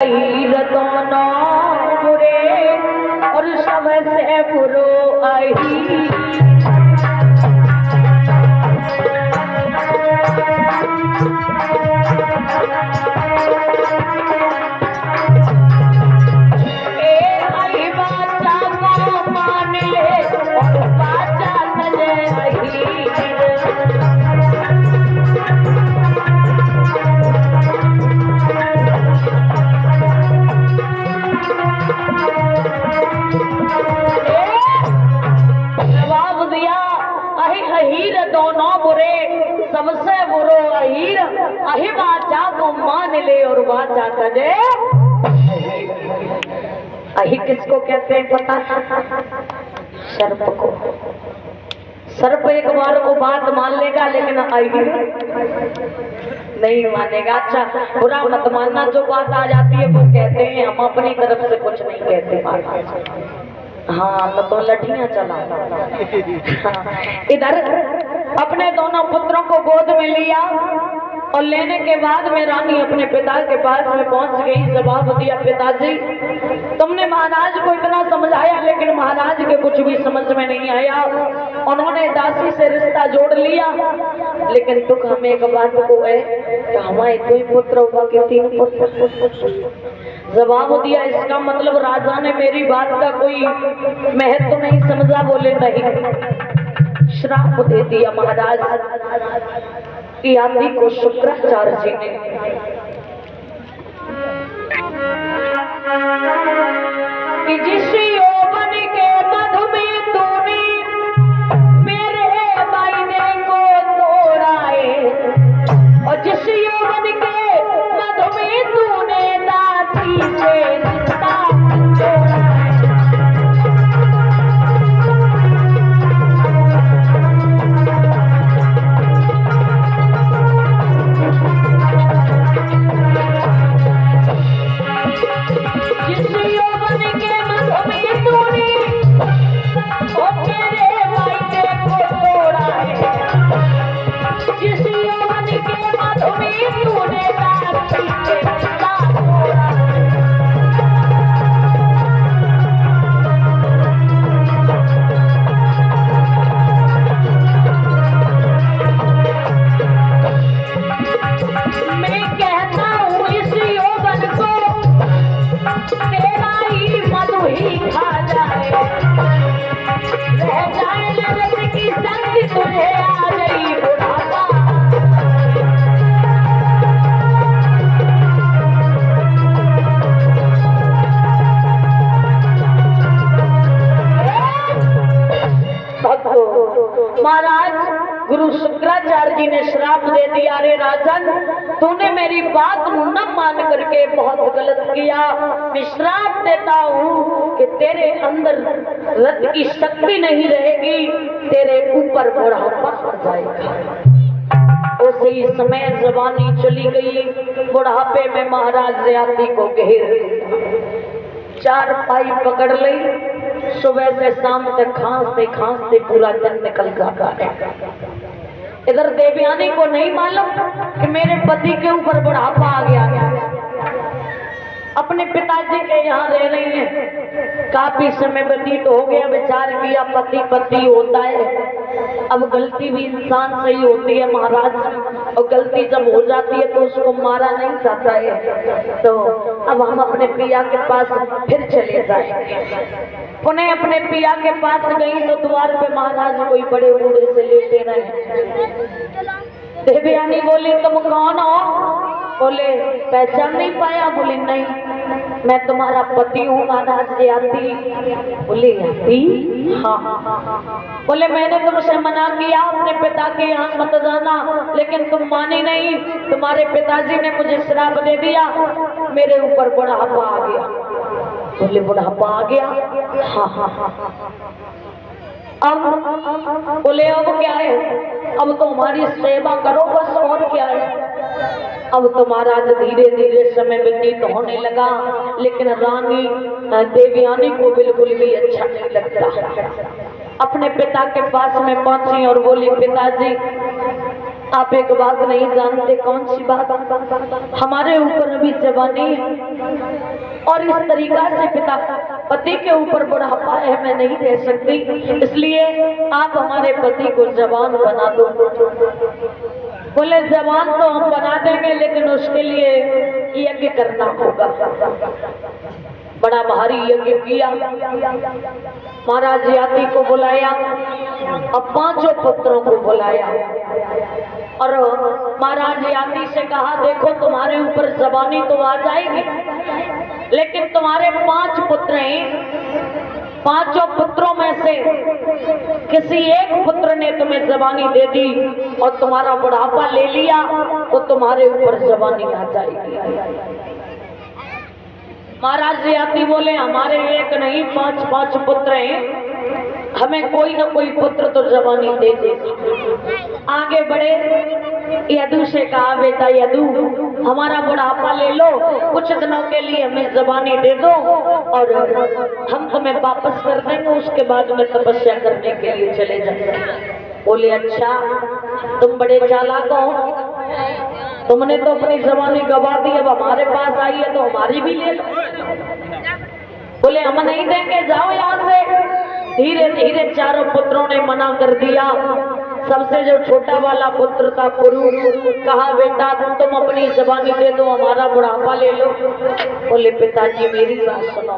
हीर दोनों बुरे और सबसे बुरो अहीर। दोनों बुरे सबसे बुरो अहीर। अही बाचा को मान ले और बाचा तजे। अही किसको कहते हैं पता? सर्प को। सर्प एक बार को बात मान लेगा लेकिन अहीर नहीं मानेगा। अच्छा बुरा मत मानना, जो बात आ जाती है वो कहते हैं, हम अपनी तरफ से कुछ नहीं कहते। हाँ तो लठियां चला। इधर अपने दोनों पुत्रों को गोद में लिया और लेने के बाद में रानी अपने पिता के पास में पहुंच गई। जवाब दिया, पिताजी तुमने महाराज को इतना समझाया लेकिन महाराज के कुछ भी समझ में नहीं आया। उन्होंने दासी से रिश्ता जोड़ लिया लेकिन दुख हमें एक बात को है कि हमारे 2 पुत्र होगा कि 3 पुत्र। जवाब दिया, इसका मतलब राजा ने मेरी बात का कोई महत्व नहीं समझा। बोले नहीं। श्राप दे दिया महाराज की आदि को शुक्राचार्य जी ने कि जिस यौवन के मधु में तूने मेरे मायने को तोड़ाए और जिस यौवन के मधु में तूने दासी से रिश्ता तोड़ा। महाराज गुरु शुक्राचार्य जी ने श्राप दे दिया, रे राजन तूने मेरी बात न मान करके बहुत गलत किया। मैं श्राप देता हूँ कि तेरे अंदर रथ की शक्ति नहीं रहेगी, तेरे ऊपर बुढ़ापा आ जाएगा। उसी समय जवानी चली गई, बुढ़ापे में महाराज ज्यादा को घेर 4 पाई पकड़ ली। सुबह से शाम तक खांसते पूरा दिन निकल जाता है। इधर देवयानी को नहीं मालूम कि मेरे पति के ऊपर बुढ़ापा आ गया। अपने पिताजी के यहाँ रह रही है। काफी समय व्यतीत हो गया, विचार किया पति होता है, अब गलती भी इंसान से ही होती है महाराज, और गलती जब हो जाती है तो उसको मारा नहीं जाता है। तो अब हम अपने पिया के पास फिर चले जाएंगे। पुनः अपने पिया के पास गई तो द्वार पे महाराज कोई बड़े बूढ़े से लेटे रहे। देवयानी बोली, तुम कौन हो? बोले, पहचान नहीं पाया? बोले, नहीं मैं तुम्हारा पति हूँ महाराज जी आती। बोले, आती? हाँ। बोले, मैंने तुमसे मना किया अपने पिता के यहाँ मत जाना, लेकिन तुम मानी नहीं। तुम्हारे पिताजी ने मुझे श्राप दे दिया, मेरे ऊपर बुढ़ापा आ गया। बोले, बुढ़ापा आ गया? हाँ। अब बोले, अब क्या है? अब तो हमारी सेवा करो बस, और क्या है? अब तो महाराज धीरे धीरे समय व्यतीत होने लगा, लेकिन रानी देवयानी को बिल्कुल भी अच्छा नहीं लगता। अपने पिता के पास में पहुंची और बोली, पिताजी आप एक बात नहीं जानते। कौन सी बात? हमारे ऊपर अभी जवानी है और इस तरीका से पिता पति के ऊपर बुढ़ापा है, मैं नहीं रह सकती, इसलिए आप हमारे पति को जवान बना दो। बोले जवान तो हम बना देंगे, लेकिन उसके लिए यज्ञ करना होगा। बड़ा भारी यज्ञ किया। महाराज याति को बुलाया, अब 5 पुत्रों को बुलाया और महाराज याति से कहा, देखो तुम्हारे ऊपर जवानी तो आ जाएगी, लेकिन तुम्हारे 5 पुत्र हैं, 5 पुत्रों में से किसी एक पुत्र ने तुम्हें जवानी दे दी और तुम्हारा बुढ़ापा ले लिया तो तुम्हारे ऊपर जवानी आ जाएगी। महाराज याति बोले, हमारे एक नहीं 5 पुत्र हैं, हमें कोई ना कोई पुत्र तो जवानी दे दे। आगे बढ़े, यदु से कहा, बेटा यदु, हमारा बुढ़ापा ले लो, कुछ दिनों के लिए हमें जवानी दे दो और हम तुम्हें वापस कर देंगे, उसके बाद में तपस्या करने के लिए चले जाएंगे। बोले अच्छा, तुम बड़े चालाक हो, तुमने तो अपनी जवानी गवा दी, अब हमारे पास आई है तो हमारी भी ले लो। बोले हम नहीं देंगे, जाओ यहाँ से। धीरे धीरे 4 पुत्रों ने मना कर दिया। सबसे जो छोटा वाला पुत्र था पुरु, कहा बेटा तुम अपनी जवानी दे दो, हमारा बुढ़ापा ले लो। बोले पिताजी मेरी बात सुनो।